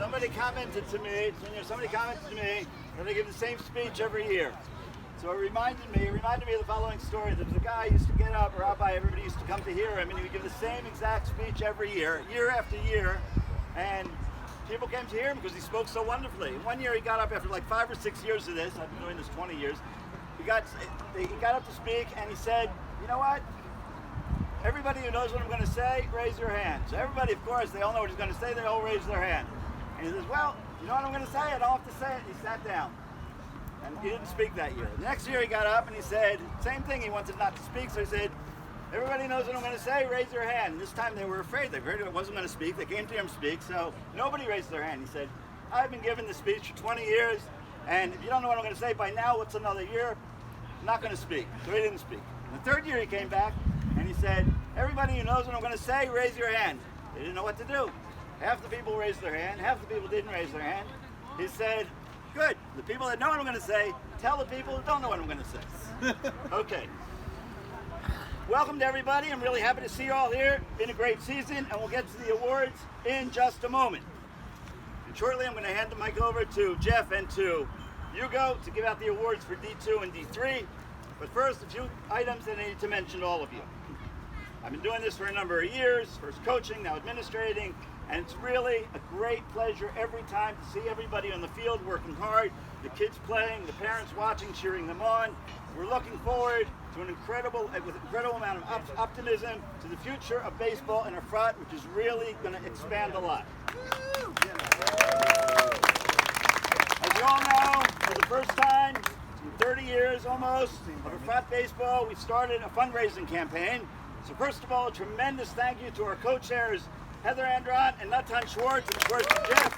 Somebody commented to me that I give the same speech every year. So it reminded me of the following story. There was a guy who used to get up, a rabbi, everybody used to come to hear him, and he would give the same exact speech every year after year, and people came to hear him because he spoke so wonderfully. One year he got up after like 5 or 6 years of this, I've been doing this 20 years, he got up to speak and he said, you know what? Everybody who knows what I'm going to say, raise your hand. So everybody, of course, they all know what he's going to say, they all raise their hand. And he says, well, you know what I'm going to say? I don't have to say it. He sat down. And he didn't speak that year. The next year he got up and he said, same thing, he wanted not to speak, so he said, everybody knows what I'm going to say, raise your hand. And this time they were afraid. They heard I wasn't going to speak. They came to him to speak, so nobody raised their hand. He said, I've been giving this speech for 20 years, and if you don't know what I'm going to say by now, what's another year? I'm not going to speak. So he didn't speak. And the third year he came back and he said, everybody who knows what I'm going to say, raise your hand. They didn't know what to do. Half the people raised their hand, half the people didn't raise their hand. He said, good, the people that know what I'm going to say, tell the people who don't know what I'm going to say. Okay. Welcome to everybody. I'm really happy to see you all here. Been a great season, and we'll get to the awards in just a moment. And shortly, I'm going to hand the mic over to Jeff and to Hugo to give out the awards for D2 and D3. But first, a few items that I need to mention to all of you. I've been doing this for a number of years, first coaching, now administrating, and it's really a great pleasure every time to see everybody on the field working hard, the kids playing, the parents watching, cheering them on. We're looking forward to with incredible amount of optimism to the future of baseball in Efrat, which is really going to expand a lot. As you all know, for the first time in 30 years almost of Efrat baseball, we started a fundraising campaign. So first of all, a tremendous thank you to our co-chairs, Heather Andron and Natan Schwartz, and of course to Jeff,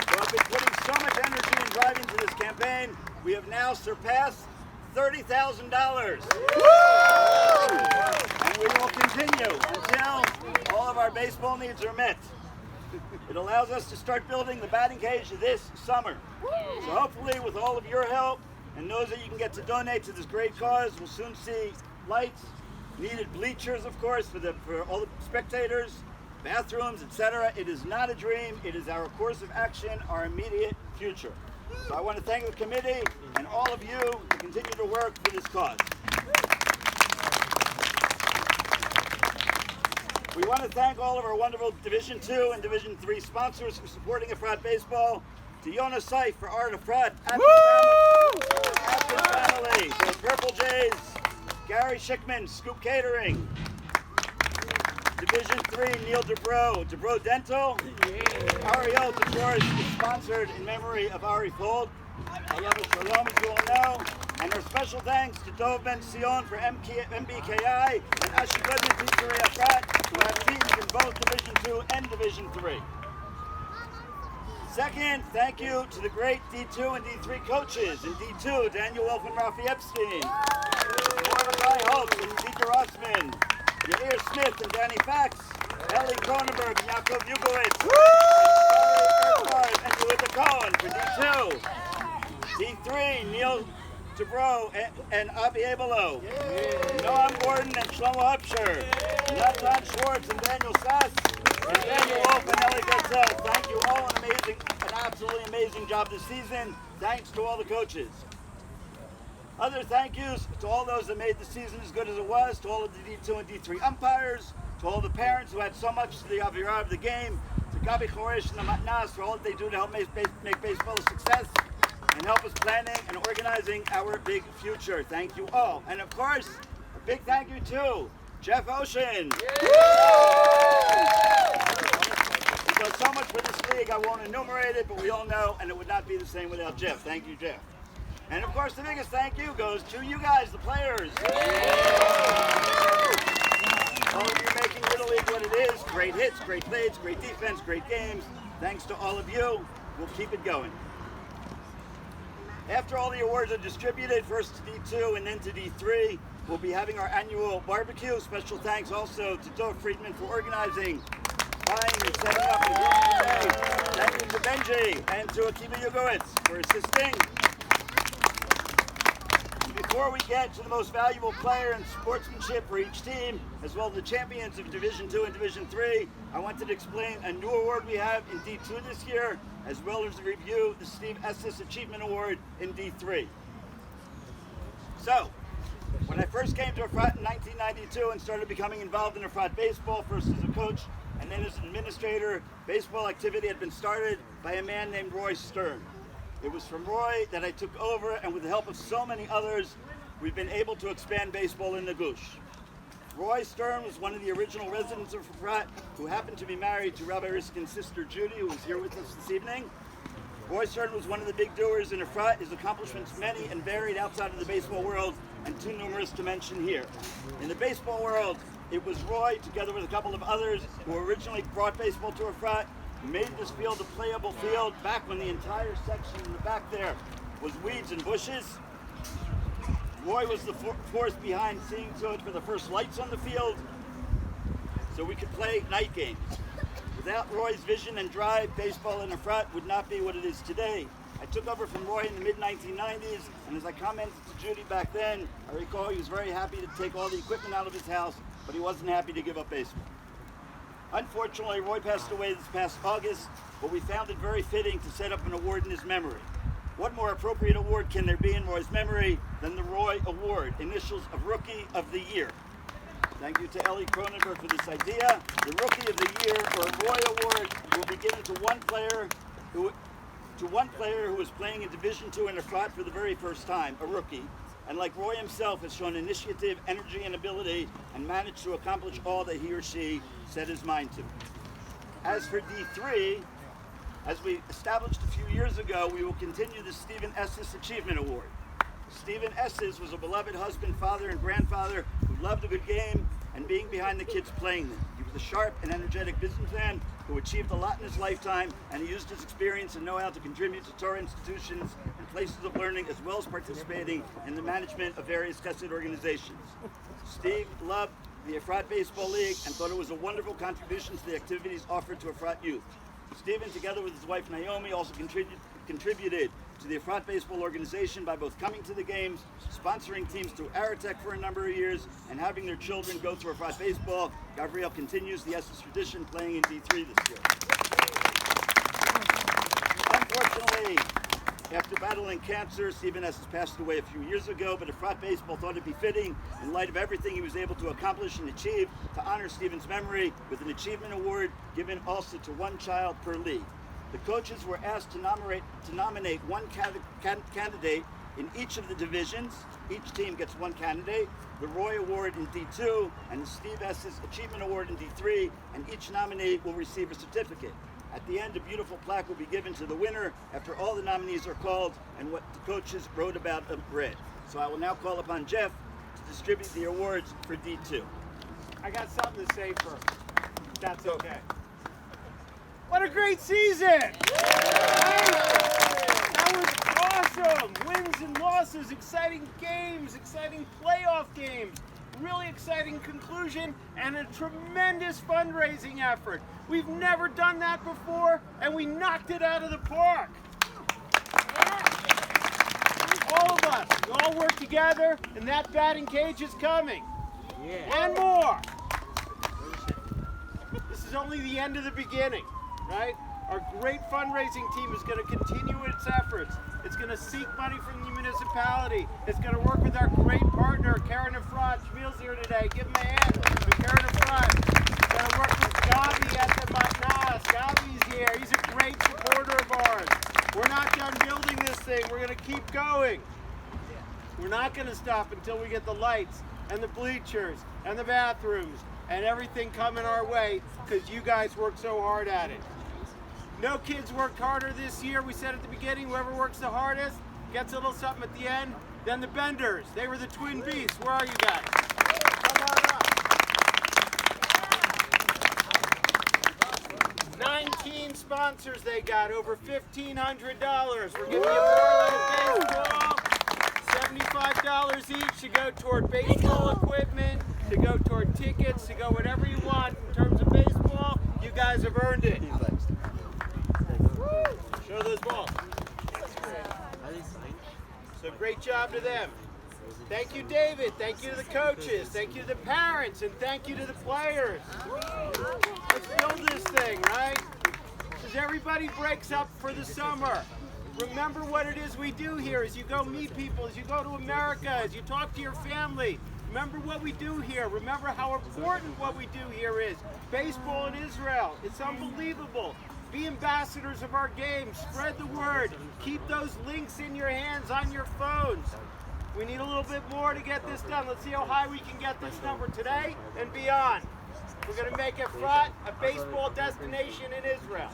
who have been putting so much energy and drive into this campaign. We have now surpassed $30,000. And we will continue until all of our baseball needs are met. It allows us to start building the batting cage this summer. So hopefully with all of your help and those that you can get to donate to this great cause, we'll soon see lights, needed bleachers, of course, for all the spectators, bathrooms, etc. It is not a dream. It is our course of action, our immediate future. So I want to thank the committee and all of you who continue to work for this cause. We want to thank all of our wonderful Division II and Division III sponsors for supporting Efrat baseball. To Yona Seif for Art Efrat, Atkins family, the Purple Jays, Gary Schickman, Scoop Catering. Division III, Neil Dubrow Dental. Ariel, of course, is sponsored in memory of Ari Fold. Alav Shalom, as you all know. And our special thanks to Dov Ben Sion for MBKI and Ashi Goodman, Pizzeria Efrat, who have teams in both Division II and Division III. Second, thank you to the great D2 and D3 coaches. In D2, Daniel Wolf and Rafi Epstein. Mordecai Holtz and Peter Rossman. Yair Smith and Danny Fax. Ellie Cronenberg and Yaakov Yugowitz. And Yehuda Cohen for D2. D3, Neil Dubrow and Avi Abelo. Noam Gordon and Shlomo Upshur. Natan Schwartz and Daniel Sass. And Daniel Wolf and Ellie Gotzel. Thank you all. An absolutely amazing job this season. Thanks to all the coaches. Other thank yous to all those that made the season as good as it was, to all of the D2 and D3 umpires, to all the parents who had so much to the avirah of the game, to Gabi Choresh and the Matnas for all that they do to help make baseball a success and help us planning and organizing our big future. Thank you all. And of course, a big thank you to Jeff Ocean. He does so much for this league, I won't enumerate it, but we all know, and it would not be the same without Jeff. Thank you, Jeff. And of course, the biggest thank you goes to you guys, the players. All of you making Little League what it is. Great hits, great plays, great defense, great games. Thanks to all of you. We'll keep it going. After all the awards are distributed, first to D2 and then to D3, we'll be having our annual barbecue. Special thanks also to Dov Friedman for organizing, buying, and setting up the group today. Thank you to Benji and to Akiva Yugowitz for assisting. Before we get to the most valuable player and sportsmanship for each team, as well as the champions of Division II and Division III, I wanted to explain a new award we have in D2 this year, as well as review the Steve Estes Achievement Award in D3. So, when I first came to Efrat in 1992 and started becoming involved in Efrat baseball, first as a coach and then as an administrator, baseball activity had been started by a man named Roy Stern. It was from Roy that I took over, and with the help of so many others, we've been able to expand baseball in the Gush. Roy Stern was one of the original residents of Efrat who happened to be married to Rabbi Riskin's sister Judy, who is here with us this evening. Roy Stern was one of the big doers in Efrat, his accomplishments many and varied outside of the baseball world and too numerous to mention here. In the baseball world, it was Roy, together with a couple of others, who originally brought baseball to Efrat, who made this field a playable field back when the entire section in the back there was weeds and bushes. Roy was the force behind seeing to it for the first lights on the field so we could play night games. Without Roy's vision and drive, baseball in Efrat would not be what it is today. I took over from Roy in the mid-1990s, and as I commented to Judy back then, I recall he was very happy to take all the equipment out of his house, but he wasn't happy to give up baseball. Unfortunately, Roy passed away this past August, but we found it very fitting to set up an award in his memory. What more appropriate award can there be in Roy's memory than the Roy Award, initials of Rookie of the Year? Thank you to Ellie Cronenberg for this idea. The Rookie of the Year, or Roy Award, will be given to one player who is playing in Division II in Efrat for the very first time, a rookie, and like Roy himself has shown initiative, energy, and ability, and managed to accomplish all that he or she set his mind to. As for D3, as we established a few years ago, we will continue the Stephen Estes Achievement Award. Stephen Estes was a beloved husband, father, and grandfather who loved a good game and being behind the kids playing them. He was a sharp and energetic businessman who achieved a lot in his lifetime, and he used his experience and know-how to contribute to Torah institutions and places of learning, as well as participating in the management of various chesed organizations. Steve loved the Efrat Baseball League and thought it was a wonderful contribution to the activities offered to Efrat youth. Stephen, together with his wife Naomi, also contributed to the Efrat Baseball organization by both coming to the games, sponsoring teams through Aratech for a number of years, and having their children go through Efrat Baseball. Gabriel continues the Estes tradition, playing in D3 this year. Unfortunately, after battling cancer, Stephen Estes passed away a few years ago, but Efrat Baseball thought it'd be fitting, in light of everything he was able to accomplish and achieve, to honor Stephen's memory with an achievement award given also to one child per league. The coaches were asked to nominate one candidate in each of the divisions. Each team gets one candidate, the Roy Award in D2 and the Steve Estes Achievement Award in D3, and each nominee will receive a certificate. At the end, a beautiful plaque will be given to the winner after all the nominees are called and what the coaches wrote about and read. So I will now call upon Jeff to distribute the awards for D2. I got something to say first. That's okay. What a great season! That was awesome! Wins and losses, exciting games, exciting playoff games, really exciting conclusion, and a tremendous fundraising effort. We've never done that before, and we knocked it out of the park. All of us, we all work together, and that batting cage is coming. And more. This is only the end of the beginning. Right? Our great fundraising team is going to continue its efforts. It's going to seek money from the municipality. It's going to work with our great partner, Karen Efrat. Shmuel's here today. Give him a hand. Karen Efrat. It's going to work with Gabi at the Matnas. Gabi's here. He's a great supporter of ours. We're not done building this thing. We're going to keep going. We're not going to stop until we get the lights and the bleachers and the bathrooms and everything coming our way, because you guys work so hard at it. No kids worked harder this year. We said at the beginning, whoever works the hardest gets a little something at the end. Then the Benders, they were the twin beasts. Where are you guys? Come on up. 19 sponsors they got, over $1,500. We're giving you more than baseball. $75 each to go toward baseball equipment, to go toward tickets, to go whatever you want in terms of baseball. You guys have earned it. Show those balls. So great job to them. Thank you, David. Thank you to the coaches. Thank you to the parents. And thank you to the players. Let's build this thing, right? As everybody breaks up for the summer, remember what it is we do here as you go meet people, as you go to America, as you talk to your family. Remember what we do here. Remember how important what we do here is. Baseball in Israel. It's unbelievable. Be ambassadors of our game. Spread the word. Keep those links in your hands, on your phones. We need a little bit more to get this done. Let's see how high we can get this number today and beyond. We're going to make Efrat a baseball destination in Israel.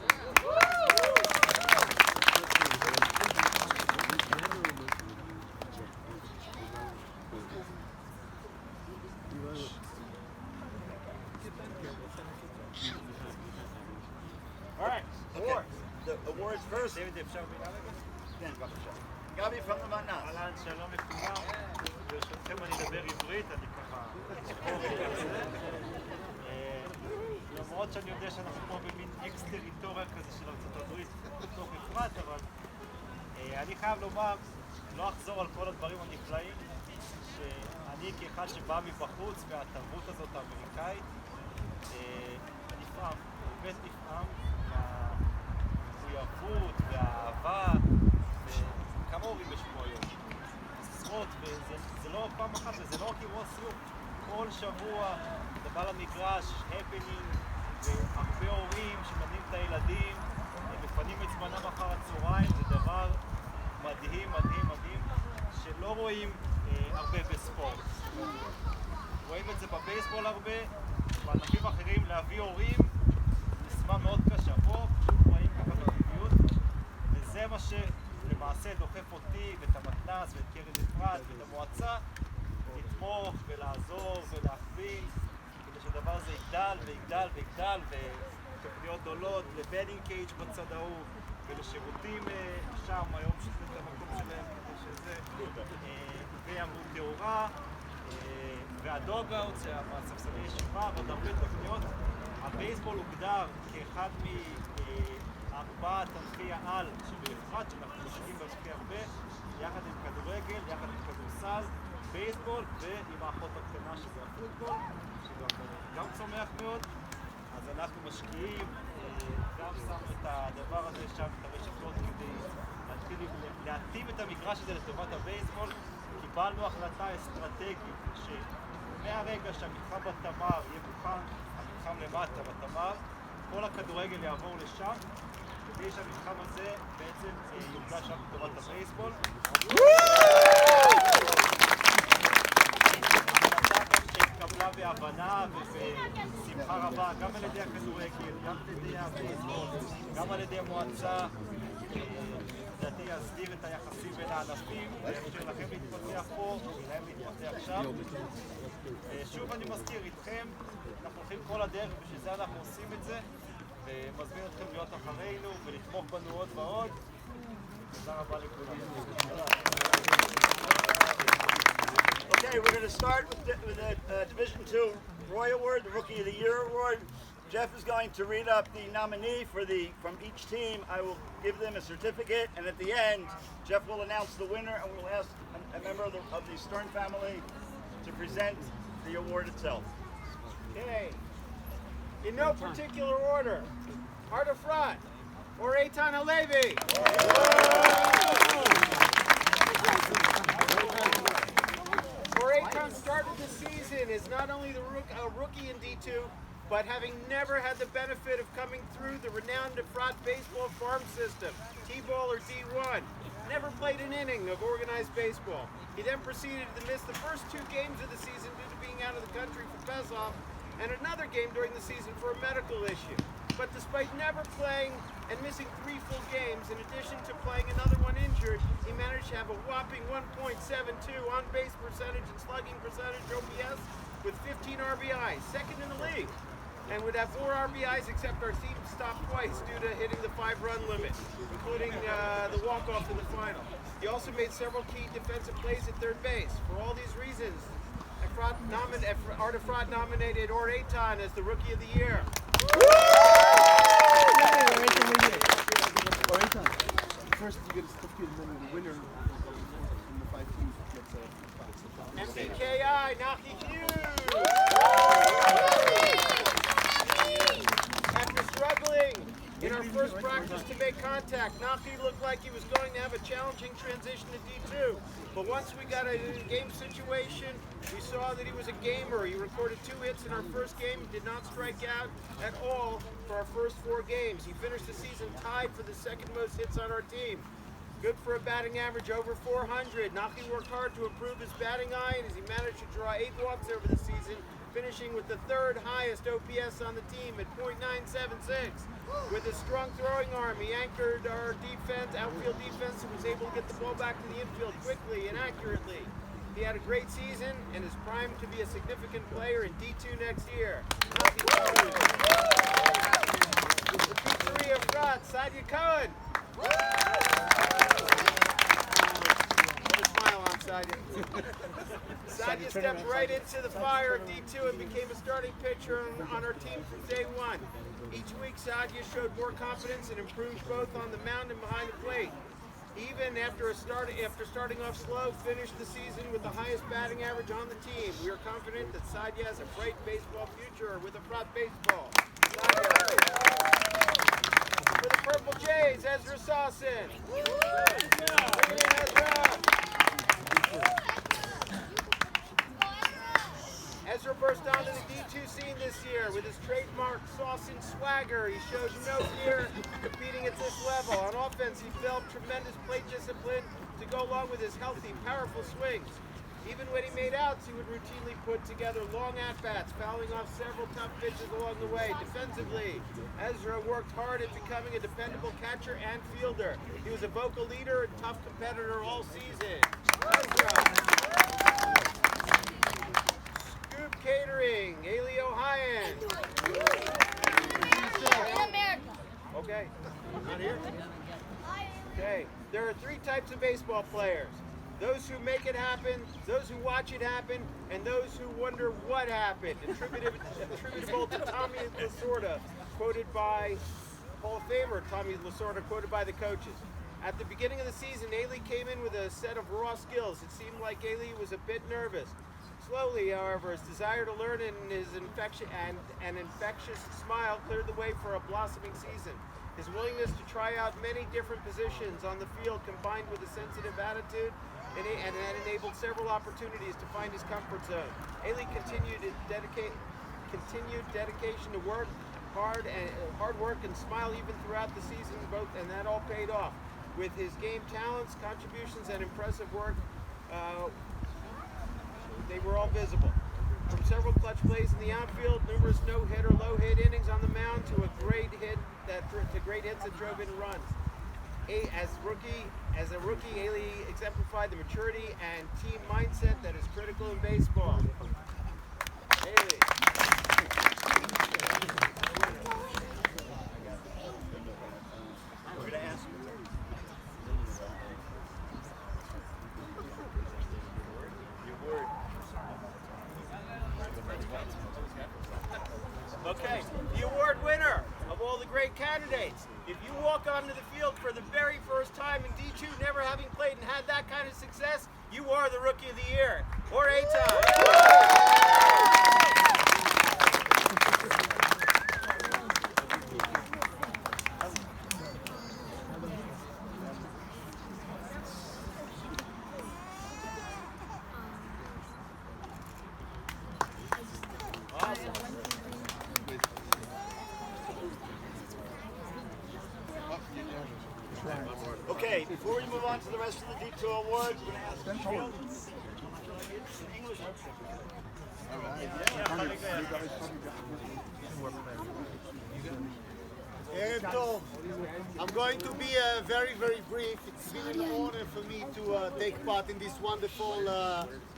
All right, awards. The awards first. כן, בבקשה. גבי from the מתנ"ס. אהלן, שלום לכולם. ברשותכם אני אדבר עברית, אני ככה... למרות שאני יודע שאנחנו פה במין אקס-טריטוריה כזה של ארצות הברית בתוך אפרת, אבל אני חייב לומר, לא אחזור על כל הדברים הנפלאים, שאני כאחד שבא מבחוץ מהתרבות הזאת האמריקאית, נפעם, באמת נפעם מהמחויבות והאהבה, וכמה הורים יש פה היום, עשרות, וזה לא פעם אחת, וזה לא רק אירוע סיום, כל שבוע אתה בא למגרש, הפנינג, והרבה הורים שמדהים את הילדים, מפנים את זמנם אחר הצהריים, זה דבר מדהים, מדהים, מדהים, שלא רואים הרבה בספורט. רואים את זה בבייסבול הרבה, בענפים אחרים להביא הורים, משימה מאוד קשה. פה פשוט רואים ככה בטבעיות, וזה מה שלמעשה דוחף אותי ואת המתנ"ס ואת קרן אפרת ואת המועצה לתמוך ולעזור ולהכווין כדי שהדבר הזה יגדל ויגדל ויגדל, ותוכניות גדולות לבדינג קייג' בצד ההוא ולשירותים שם היום שזה את המקום שלהם כדי שזה ויעמוד תאורה והדוגאוט, הספסלי ישיבה ועוד הרבה תוכניות. הבייסבול הוגדר כאחד מארבעת ענפי העל שבאפרת שאנחנו משקיעים במשקיע הרבה, יחד עם כדורגל, יחד עם כדורסל, בייסבול ועם האחות הקטנה שזה הפוטבול, שגם צומח מאוד. אז אנחנו משקיעים, גם שמנו את הדבר הזה שם, את הרשתות כדי להתחיל להתאים את המגרש הזה לטובת הבייסבול. קיבלנו החלטה אסטרטגית שמהרגע שהמתחם בתמר יהיה מוכן, המתחם למטה בתמר, כל הכדורגל יעבור לשם, כדי שהמתחם הזה בעצם יוקדש שם לטובת הבייסבול. התקבלה בהבנה ובשמחה רבה גם על ידי הכדורגל, גם על ידי הבייסבול, גם על ידי המועצה, לדעתי להסדיר את היחסים בין הענפים, לאפשר לכם להתפתח פה ולהם להתפתח שם. שוב אני מזכיר, איתכם אנחנו הולכים כל הדרך, בשביל זה אנחנו עושים את זה, ומזמין אתכם להיות אחרינו ולתמוך בנו עוד ועוד. תודה רבה לכולם. Okay, we're going to start with the Division II Roy Award, the Rookie of the Year Award. Jeff is going to read up the nominee from each team. I will give them a certificate, and at the end, Jeff will announce the winner, and we'll ask a member of the Stern family to present the award itself. Okay. In no particular order, Art Efrat or Eitan Halevi. Eitan started the season as not only a rookie in D2, but having never had the benefit of coming through the renowned Efrat baseball farm system, T-ball or D1, never played an inning of organized baseball. He then proceeded to miss the first 2 games of the season due to being out of the country for Pesach, and another game during the season for a medical issue. But despite never playing and missing 3 full games, in addition to playing another one injured, he managed to have a whopping 1.72 on-base percentage and slugging percentage OPS with 15 RBIs, second in the league, and would have 4 RBIs except our team stopped twice due to hitting the 5-run limit, including the walk-off in the final. He also made several key defensive plays at third base. For all these reasons, Art Efrat nominated Or Eitan as the Rookie of the Year. First, you get a certificate, and then the winner from the MBKI, Naki Hughes! After struggling in our first practice to make contact, Naki looked like he was going to have a challenging transition to D2. But once we got a game situation, we saw that he was a gamer. He recorded 2 hits in our first game. He did not strike out at all for our first 4 games. He finished the season tied for the second most hits on our team. Good for a batting average over 400. Naki worked hard to improve his batting eye, and as he managed to draw 8 walks over the season, finishing with the 3rd highest OPS on the team at .976. With his strong throwing arm, he anchored our defense, outfield defense, and was able to get the ball back to the infield quickly and accurately. He had a great season and is primed to be a significant player in D2 next year. The pizzeria Efrat, Sadia Cohen. Put a smile on Sadia. Sadia stepped right into the fire of D2 and became a starting pitcher on our team from day one. Each week, Sadia showed more confidence and improved both on the mound and behind the plate. Even after starting off slow, finished the season with the highest batting average on the team. We are confident that Sadia has a bright baseball future with Efrat baseball. For the Purple Jays, Ezra Sawson. Bring it in, Ezra. Ezra burst onto the D2 scene this year with his trademark Sawson swagger. He showed no fear competing at this level. On offense, he developed tremendous plate discipline to go along with his healthy, powerful swings. Even when he made outs, he would routinely put together long at-bats, fouling off several tough pitches along the way. Defensively, Ezra worked hard at becoming a dependable catcher and fielder. He was a vocal leader and tough competitor all season. Ezra. Scoop Catering, Ailey O'Hyan. Okay, not here? Okay, there are 3 types of baseball players. Those who make it happen, those who watch it happen, and those who wonder what happened. Attributable to Tommy Lasorda, quoted by Hall of Famer Tommy Lasorda, quoted by the coaches. At the beginning of the season, Ailey came in with a set of raw skills. It seemed like Ailey was a bit nervous. Slowly, however, his desire to learn and his infectious smile cleared the way for a blossoming season. His willingness to try out many different positions on the field, combined with a sensitive attitude, and that enabled several opportunities to find his comfort zone. Ailey continued dedication to work hard work and smile even throughout the season, and that all paid off. With his game talents, contributions, and impressive work, they were all visible. From several clutch plays in the outfield, numerous no-hit or low-hit innings on the mound, to great hits that drove in runs. As a rookie, Ailey exemplified the maturity and team mindset that is critical in baseball. Ailey. We're going to ask you. Your word. Okay, the award winner of all the great candidates. If you walk onto the field for the very first time in D2, never having played and had that kind of success, you are the Rookie of the Year, or A-Time. Okay, before we move on to the rest of the D2 awards, we're going to ask Field. English. Erev Tov. I'm going to be very, very brief. It's been an honor for me to take part in this wonderful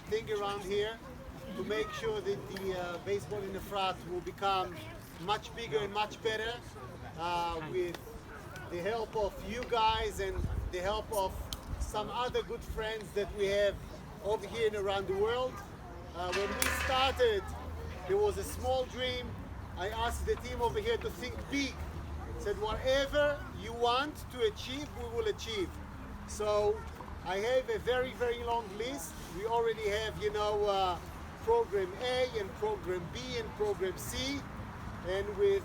thing around here, to make sure that the baseball in Efrat will become much bigger and much better with the help of you guys and the help of some other good friends that we have over here and around the world. When we started, there was a small dream. I asked the team over here to think big. Said whatever you want to achieve, we will achieve. So I have a very, very long list. We already have, you know, Program A and Program B and Program C. And with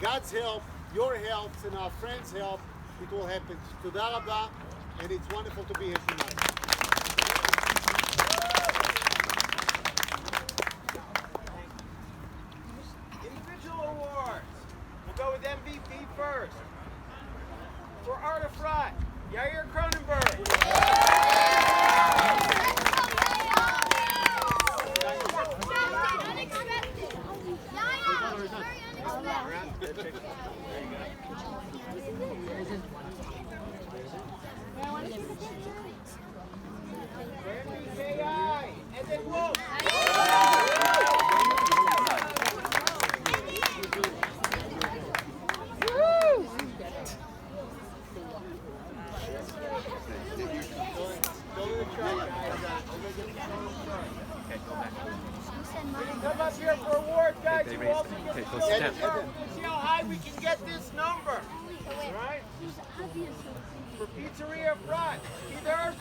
God's help, your help, and our friends' help, it will happen. Toda rabah, and it's wonderful to be here tonight. Individual awards. We'll go with MVP first. For Efrat, Yair Cronenberg. MVKI, and then Wolf. Come up here for awards, guys. You also get to see how high we can get this number. All right? For Pizzeria Efrat, Either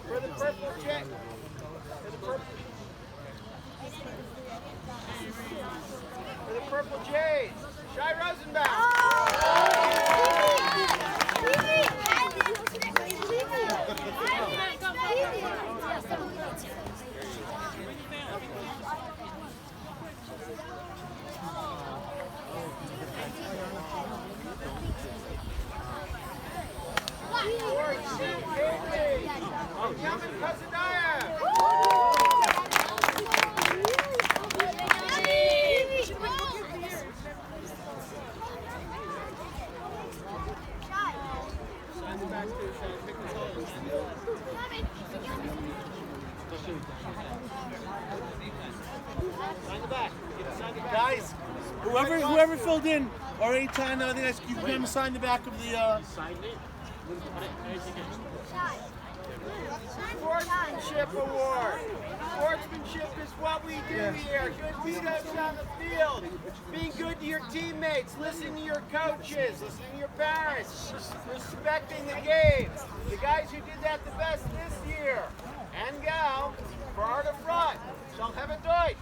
for the purple check. For the purple Jays, Shai Rosenbaum. Yamin Kasadaya. Guys, whoever filled in or any time, I think you can come sign the back of the. Sportsmanship Award. Sportsmanship is what we do here. Good leaders on the field. Being good to your teammates, listening to your coaches, listening to your parents, respecting the game. The guys who did that the best this year. And gal, for Efrat, shall have a Deutsch.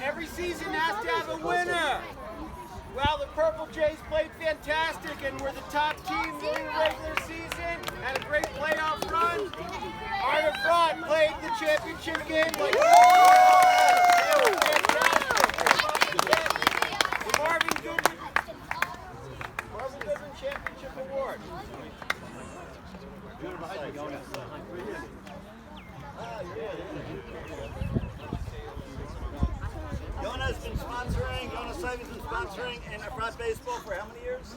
Every season has to have a winner. Well, the Purple Jays played fantastic and were the top team during the regular season, had a great playoff run. Efrat played the championship game like they were fantastic. The Marvin Goodman sponsoring, Jonas Seiv has been sponsoring in Efrat baseball for how many years?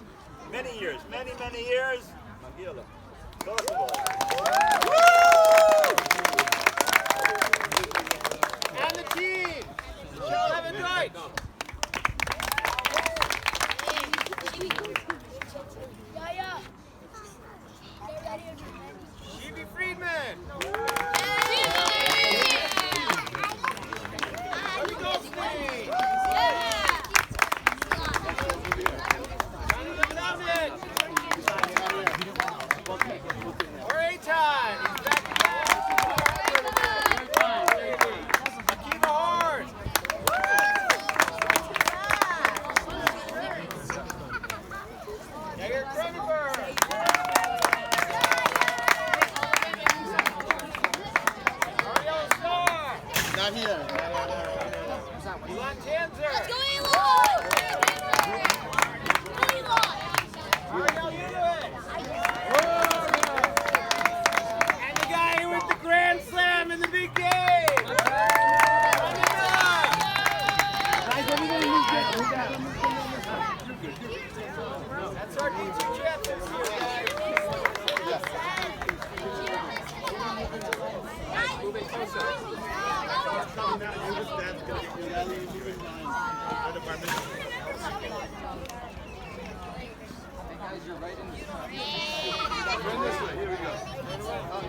Many years. Many years. And the team shall have a right. Shibi Friedman. Johnny Goldstein. Johnny Lebanon. Or A-Time. He's back again. Akiva Hart. Jair Cronenberg. Ariel Starr. Not here. Elon Tanzer. Ariel Ulowitz. And the guy who hit the grand slam in the big game. That's our D2 jet this year,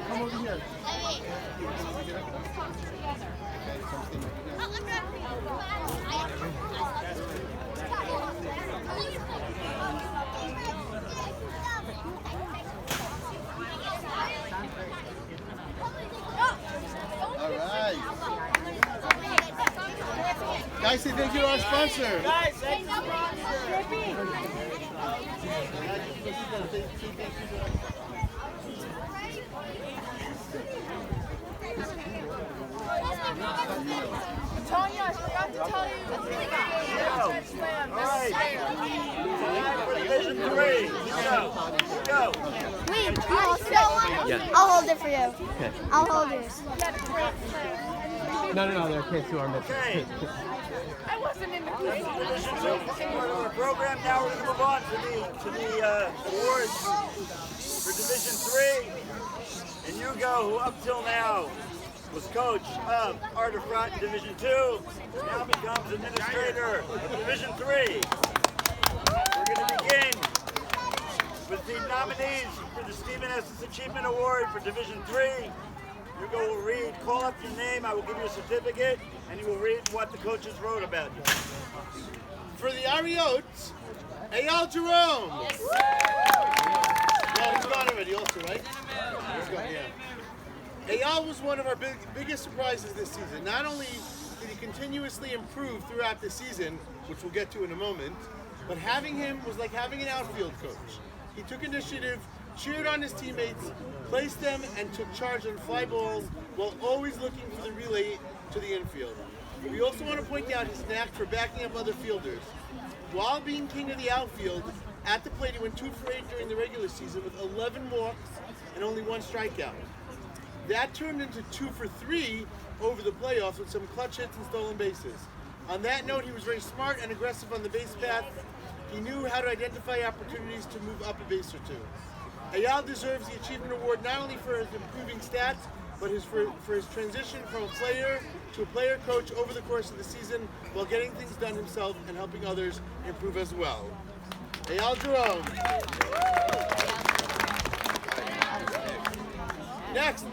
Come over here. All right. Guys, say thank you to our sponsor. Guys, thanks for sponsoring. Tanya, I forgot to tell you. All right. Time for Division 3. Go. Wait, I'll hold it for you. Okay. I'll hold it. No, they're kids who are missing. Okay. I wasn't in the That's the Division 2 part of our program. Now we're going to move on to the awards for Division 3. And Hugo, who up till now was coach of Art of Front in Division 2, now becomes administrator of Division 3. We're going to begin with the nominees for the Stephen Estes Achievement Award for Division 3. Hugo will read, call up your name, I will give you a certificate, and you will read what the coaches wrote about you. For the Ariotes, Eyal Jerome. Yes. Yeah, he's gone already also, right? He's gone, yeah. Eyal was one of our biggest surprises this season. Not only did he continuously improve throughout the season, which we'll get to in a moment, but having him was like having an outfield coach. He took initiative, cheered on his teammates, placed them, and took charge on fly balls while always looking for the relay to the infield. We also want to point out his knack for backing up other fielders. While being king of the outfield, at the plate he went 2 for 8 during the regular season with 11 walks and only 1 strikeout. That turned into 2 for 3 over the playoffs with some clutch hits and stolen bases. On that note, he was very smart and aggressive on the base path. He knew how to identify opportunities to move up a base or two. Eyal deserves the Achievement Award not only for his improving stats, but for his transition from a player to a player coach over the course of the season while getting things done himself and helping others improve as well. Eyal Jerome. Next,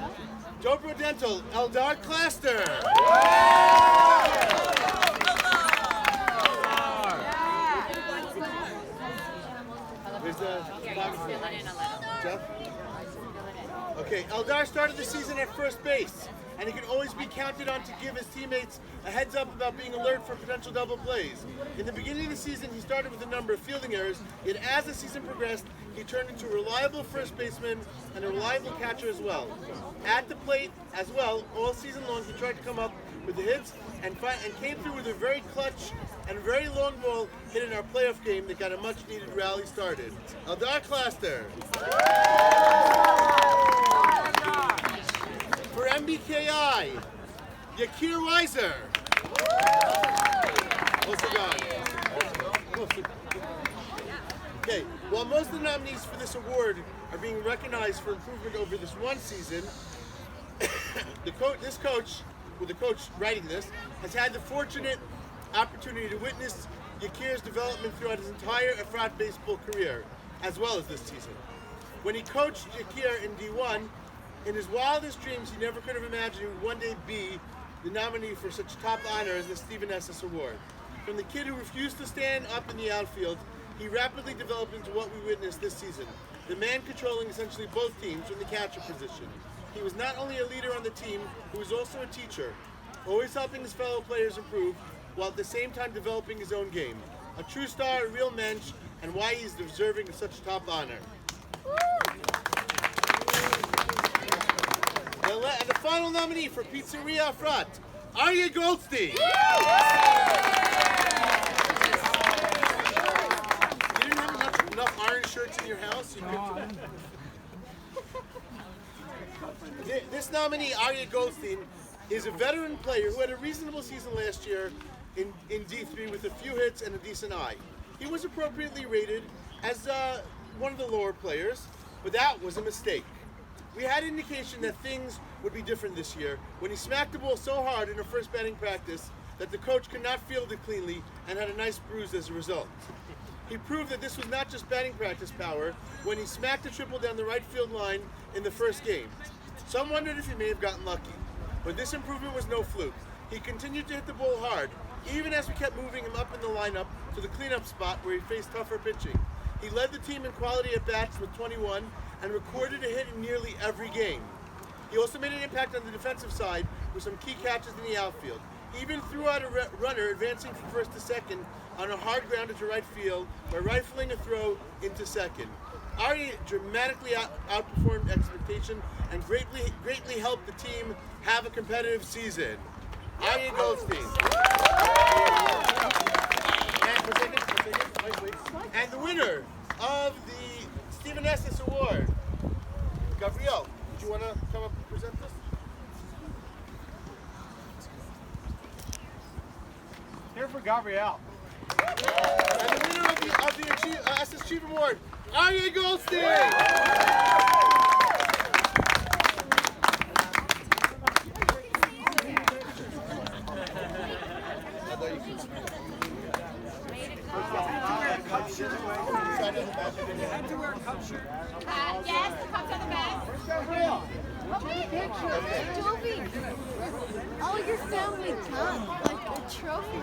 Dobro Dental, Eldar Cluster. Where's the Jeff? Okay, Eldar started the season at first base, and he can always be counted on to give his teammates a heads up about being alert for potential double plays. In the beginning of the season, he started with a number of fielding errors, yet as the season progressed, he turned into a reliable first baseman and a reliable catcher as well. At the plate as well, all season long, he tried to come up with the hits and came through with a very clutch and very long ball hit in our playoff game that got a much-needed rally started. Eldar Cluster. For MBKI, Yakir Weiser. Also gone. Okay, while most of the nominees for this award are being recognized for improvement over this one season, the coach writing this, has had the fortunate opportunity to witness Yakir's development throughout his entire Efrat baseball career, as well as this season. When he coached Yakir in D1, in his wildest dreams, he never could have imagined he would one day be the nominee for such top honor as the Stephen Estes Award. From the kid who refused to stand up in the outfield, he rapidly developed into what we witnessed this season, the man controlling essentially both teams from the catcher position. He was not only a leader on the team, he was also a teacher, always helping his fellow players improve, while at the same time developing his own game. A true star, a real mensch, and why he's deserving of such top honor. And the final nominee for Pizzeria Efrat, Aryeh Goldstein. You didn't have enough iron shirts in your house? You This nominee, Aryeh Goldstein, is a veteran player who had a reasonable season last year in D3 with a few hits and a decent eye. He was appropriately rated as one of the lower players, but that was a mistake. We had indication that things would be different this year when he smacked the ball so hard in a first batting practice that the coach could not field it cleanly and had a nice bruise as a result. He proved that this was not just batting practice power when he smacked a triple down the right field line in the first game. Some wondered if he may have gotten lucky, but this improvement was no fluke. He continued to hit the ball hard, even as we kept moving him up in the lineup to the cleanup spot where he faced tougher pitching. He led the team in quality at bats with 21 and recorded a hit in nearly every game. He also made an impact on the defensive side with some key catches in the outfield. He even threw out a runner advancing from first to second on a hard grounder to right field by rifling a throw into second. Aryeh dramatically outperformed expectation and greatly helped the team have a competitive season. Aryeh Goldstein. And the winner of the Stephen Estes Award, Gabriel, do you want to come up and present this? Here for Gabriel. And the winner of the Estes Chief Award, Aryeh Goldstein! Yes, the cups on the back. How many pictures? Toby. All your family come, like a trophy.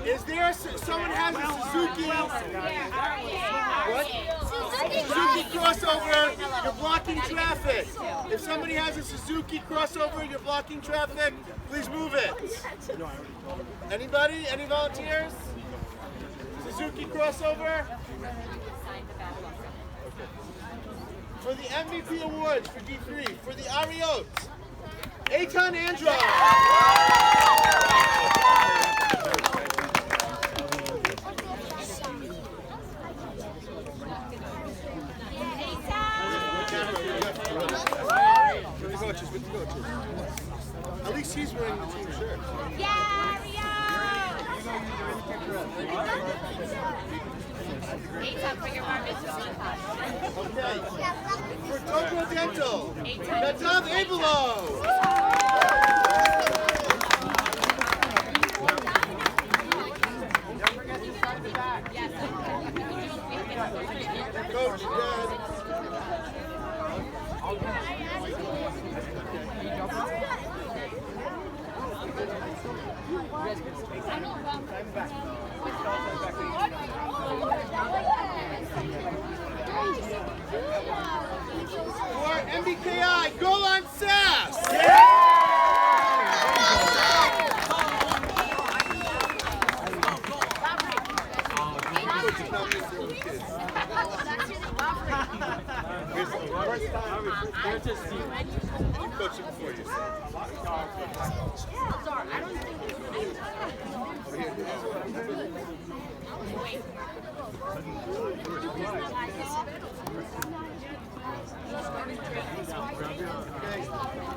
Is there someone has a Suzuki? What? Suzuki crossover, you're blocking traffic. If somebody has a Suzuki crossover, you're blocking traffic, please move it. Anybody? Any volunteers? Suzuki crossover? For the MVP awards for D3, for the Ariotes, Eitan Andron. With the coaches. At least he's wearing the team shirt. Yeah, bring your bar mitzvah montage. Okay. For Tokyo Dental, Nadav Abelo. Don't forget to sign the back. Coach Dad. For MBKI, Golan Sass! Coaching before you. Okay.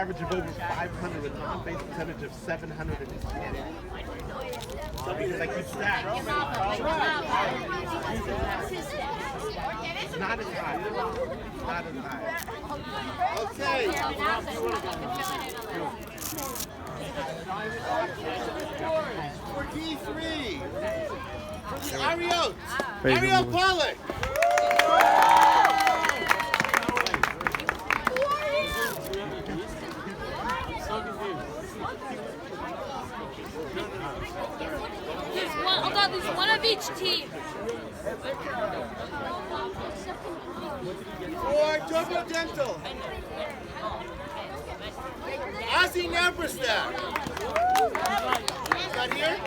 average of over 500 with an on-base percentage of 710. Because I keep stats. Not as high. Not as high. Okay. For D3, for the Ariotes, Ariel Pollock. There's one of each team. For Turbo Dental, Ozzy Nabrastak. Not here?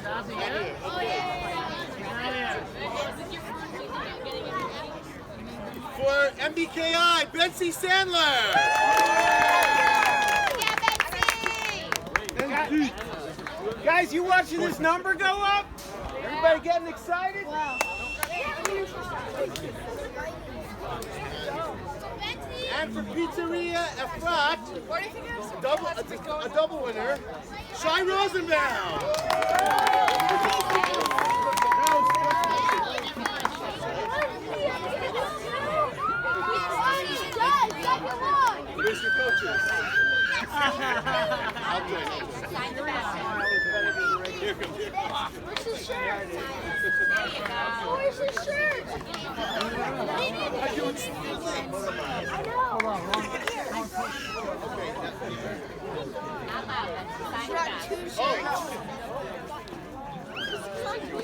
Not here. Okay. For MBKI, Betsy Sandler. Guys, you watching this number go up? Everybody getting excited? Wow. And for Pizzeria Efrat, a double winner, Shai Rosenbaum. Where's your coaches? I'll join. Here comes your Where's his shirt? Where's his shirt?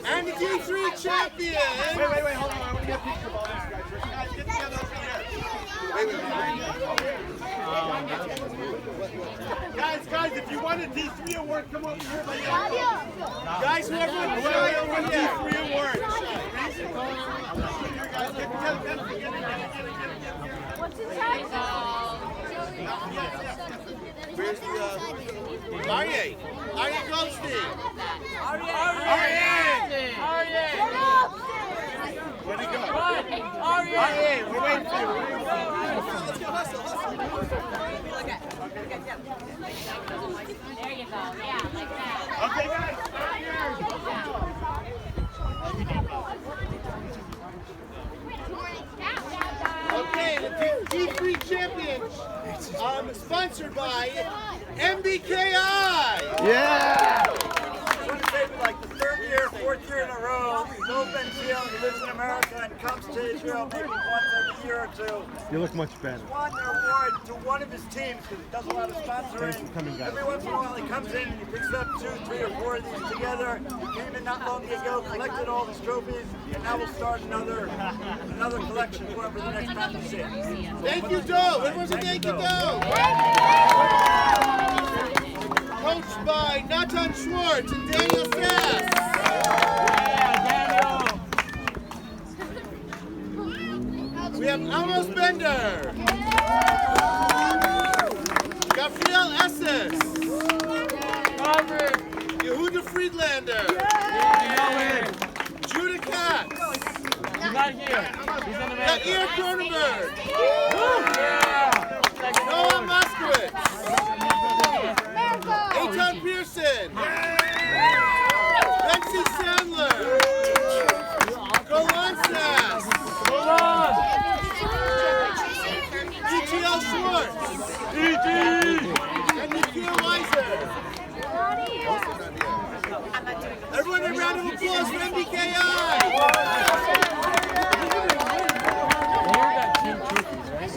And the D3 champion. Wait, hold on. I want to get a picture of all these guys. Guys, get together over here. Guys, if you want a D3 award, come over here. Guys, whoever won the D3 award. What's inside? Where's the Aryeh Goldstein. Where'd he go? Aryeh, we're waiting for you. There you go. Yeah, like that. Okay, guys. Okay, the D3 champion, sponsored by MBKI. Yeah. I want to say for like the third year, fourth year in a row, Bill Benziel, he lives in America and comes to Israel maybe once every year or two. You look much better. Won their award to one of his teams because he does a lot of sponsoring. Thanks for coming, guys. Every once in a while he comes in and he picks up 2, 3, or 4 of these together. He came in not long ago, collected all these trophies, and now we'll start another collection for him for the next time we see him. Thank you, Joe. Everyone say thank you, Joe. Coached by Natan Schwartz and Daniel Sass. We have Amos Bender. Gabriel Esses. Yehuda Friedlander. Judah Katz. He's not here. He's in America. Yair Cronenberg. Noah Moskowitz. Eitan Pearson. Betsy Sandler. Golan Sass. ETL Schwartz. And Nikhil Weiser. Everyone, a round of applause for MBKI.